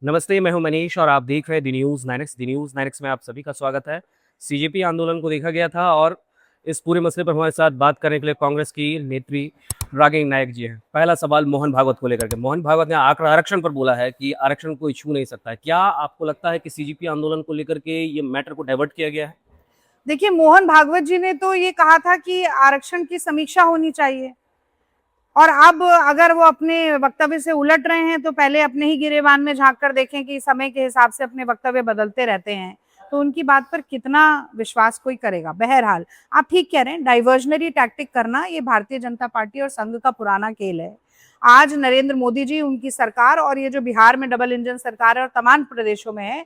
नमस्ते, मैं हूं मनीष और आप देख रहे हैं दी न्यूज़ 9X। दी न्यूज़ 9X में आप सभी का स्वागत है। सीजेपी आंदोलन को देखा गया था और इस पूरे मसले पर हमारे साथ बात करने के लिए कांग्रेस की नेत्री रागिनी नायक जी हैं। पहला सवाल मोहन भागवत को लेकर के। मोहन भागवत ने आरक्षण पर बोला है कि आरक्षण कोई छू नहीं सकता है। क्या आपको लगता है कि सीजेपी आंदोलन को लेकर के ये मैटर को डाइवर्ट किया गया है? देखिए, मोहन भागवत जी ने तो ये कहा था कि आरक्षण की समीक्षा होनी चाहिए, और अब अगर वो अपने वक्तव्य से उलट रहे हैं तो पहले अपने ही गिरेबान में झांक कर देखें कि समय के हिसाब से अपने वक्तव्य बदलते रहते हैं, तो उनकी बात पर कितना विश्वास कोई करेगा। बहरहाल, आप ठीक कह रहे हैं, डाइवर्जनरी टैक्टिक करना ये भारतीय जनता पार्टी और संघ का पुराना खेल है। आज नरेंद्र मोदी जी, उनकी सरकार और ये जो बिहार में डबल इंजन सरकार है और तमाम प्रदेशों में है,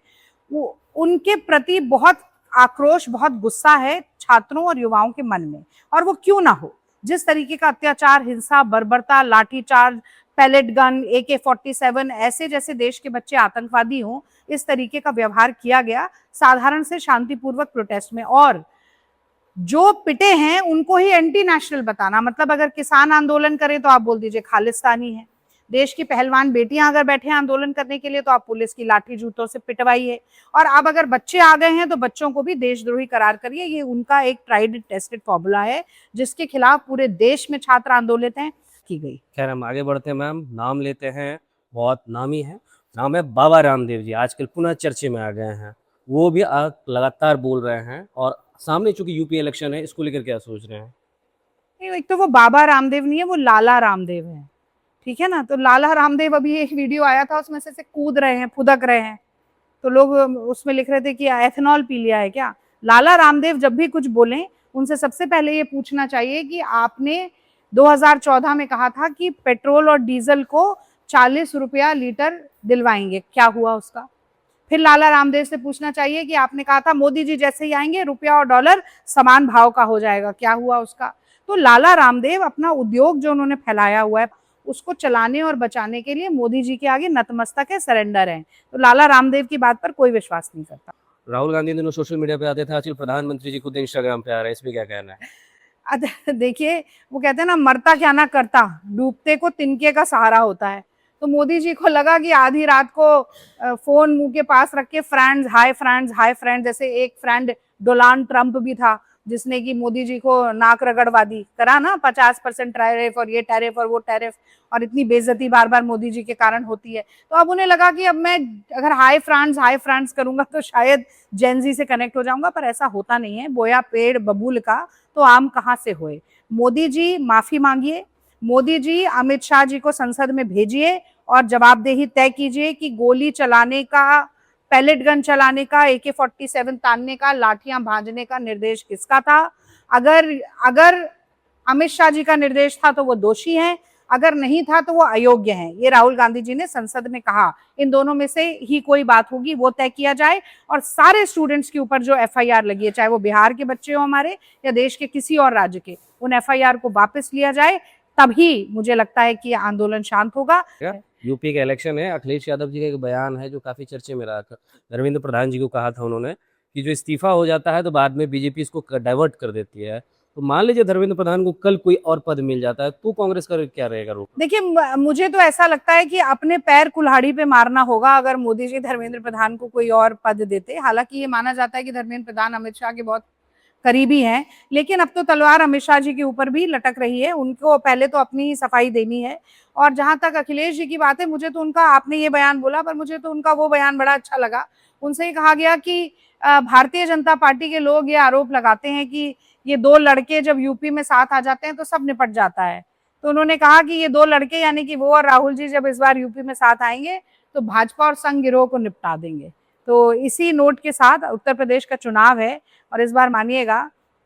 वो उनके प्रति बहुत आक्रोश, बहुत गुस्सा है छात्रों और युवाओं के मन में। और वो क्यों ना हो, जिस तरीके का अत्याचार, हिंसा, बर्बरता, लाठीचार्ज, पैलेट गन, AK-47 ऐसे जैसे देश के बच्चे आतंकवादी हों, इस तरीके का व्यवहार किया गया साधारण से शांतिपूर्वक प्रोटेस्ट में। और जो पिटे हैं उनको ही एंटी नेशनल बताना, मतलब अगर किसान आंदोलन करें तो आप बोल दीजिए खालिस्तानी है। देश की पहलवान बेटियां अगर बैठे आंदोलन करने के लिए तो आप पुलिस की लाठी जूतों से पिटवाइए। और अब अगर बच्चे आ गए हैं तो बच्चों को भी देशद्रोही करार करिए। ये उनका एक ट्राइड टेस्टेड फॉर्मूला है जिसके खिलाफ पूरे देश में छात्र आंदोलित हैं की गई। खैर, हम आगे बढ़ते हैं मैम। नाम लेते हैं, बहुत नामी है। नाम है बाबा रामदेव जी। आजकल पुनः चर्चे में आ गए हैं। वो भी लगातार बोल रहे हैं और सामने चूंकि यूपी इलेक्शन है, इसको लेकर क्या सोच रहे हैं? एक तो वो बाबा रामदेव नहीं है, वो लाला रामदेव है, ठीक है ना। तो लाला रामदेव, अभी एक वीडियो आया था उसमें से कूद रहे हैं, फुदक रहे हैं, तो लोग उसमें लिख रहे थे कि एथेनॉल पी लिया है क्या। लाला रामदेव जब भी कुछ बोलें, उनसे सबसे पहले ये पूछना चाहिए कि आपने 2014 में कहा था कि पेट्रोल और डीजल को 40 रुपया लीटर दिलवाएंगे, क्या हुआ उसका। फिर लाला रामदेव से पूछना चाहिए कि आपने कहा था मोदी जी जैसे ही आएंगे रुपया और डॉलर समान भाव का हो जाएगा, क्या हुआ उसका। तो लाला रामदेव अपना उद्योग जो उन्होंने फैलाया हुआ है उसको चलाने और बचाने के लिए मोदी जी के आगे नतमस्तक है, सरेंडर है। तो लाला रामदेव की बात पर कोई विश्वास नहीं करता। राहुल गांधी दिनों सोशल मीडिया पे आते थे, आजकल प्रधानमंत्री जी खुद इंस्टाग्राम पे आ रहे हैं। इसमें क्या कहना है? देखिए, वो कहते हैं ना, मरता क्या ना करता, डूबते को तिनके का सहारा होता है। तो मोदी जी को लगा कि आधी रात को फोन मुंह के पास रख के friends hi friends hi friends, जैसे एक फ्रेंड डोनाल्ड ट्रंप भी था जिसने कि मोदी जी को नाक रगड़वा दी, करा ना 50% टैरिफ और ये टैरिफ और वो टैरिफ, और इतनी बेइज्जती बार बार मोदी जी के कारण होती है। तो अब उन्हें लगा कि अब मैं अगर हाय फ्रेंड्स करूंगा तो शायद जेनजी से कनेक्ट हो जाऊंगा, पर ऐसा होता नहीं है। बोया पेड़ बबूल का तो आम कहाँ से होए। मोदी जी माफी मांगिए, मोदी जी अमित शाह जी को संसद में भेजिए और जवाबदेही तय कीजिए कि गोली चलाने का, पैलेट गन चलाने का, AK-47 तानने का, लाठियां भांजने का निर्देश किसका था। अगर अगर अमित शाह जी का निर्देश था तो वो दोषी हैं, अगर नहीं था तो वो अयोग्य हैं। ये राहुल गांधी जी ने संसद में कहा। इन दोनों में से ही कोई बात होगी, वो तय किया जाए। और सारे स्टूडेंट्स के ऊपर जो FIR लगी है, चाहे वो बिहार के बच्चे हो हमारे या देश के किसी और राज्य के, उन FIR को वापस लिया जाए। तभी मुझे लगता है कि आंदोलन शांत होगा। यूपी का इलेक्शन है। अखिलेश यादव जी का एक बयान है जो काफी चर्चे में रहा था। धर्मेंद्र प्रधान जी को कहा था उन्होंने कि जो इस्तीफा हो जाता है तो बाद में बीजेपी इसको डाइवर्ट कर देती है। तो मान लीजिए धर्मेंद्र प्रधान को कल कोई और पद मिल जाता है तो कांग्रेस का क्या रहेगा रुख? देखिए, मुझे तो ऐसा लगता है कि अपने पैर कुल्हाड़ी पे मारना होगा अगर मोदी जी धर्मेंद्र प्रधान को कोई और पद देते। हालांकि ये माना जाता है कि धर्मेंद्र प्रधान अमित शाह के बहुत करीबी हैं, लेकिन अब तो तलवार अमित शाह जी के ऊपर भी लटक रही है। उनको पहले तो अपनी ही सफाई देनी है। और जहां तक अखिलेश जी की बात है, मुझे तो उनका, आपने ये बयान बोला पर मुझे तो उनका वो बयान बड़ा अच्छा लगा। उनसे ये कहा गया कि भारतीय जनता पार्टी के लोग ये आरोप लगाते हैं कि ये दो लड़के जब यूपी में साथ आ जाते हैं तो सब निपट जाता है। तो उन्होंने कहा कि ये दो लड़के यानी कि वो और राहुल जी जब इस बार यूपी में साथ आएंगे तो भाजपा और संघ गिरोह को निपटा देंगे। तो इसी नोट के साथ उत्तर प्रदेश का चुनाव है और इस बार मानिएगा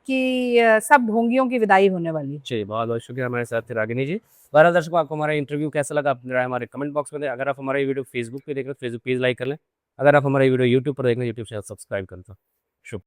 कि सब ढोंगियों की विदाई होने वाली है। जी, बहुत बहुत शुक्रिया। हमारे साथ थे रागिनी जी। बारह दर्शकों, आपको हमारा इंटरव्यू कैसा लगा अपनी राय हमारे कमेंट बॉक्स में दें। अगर आप हमारा वीडियो फेसबुक पे देख रहे हो, फेसबुक पेज लाइक कर लें। अगर आप हमारा वीडियो यूट्यूब पर देख रहे हैं, यूट्यूब चैनल सब्सक्राइब कर दो।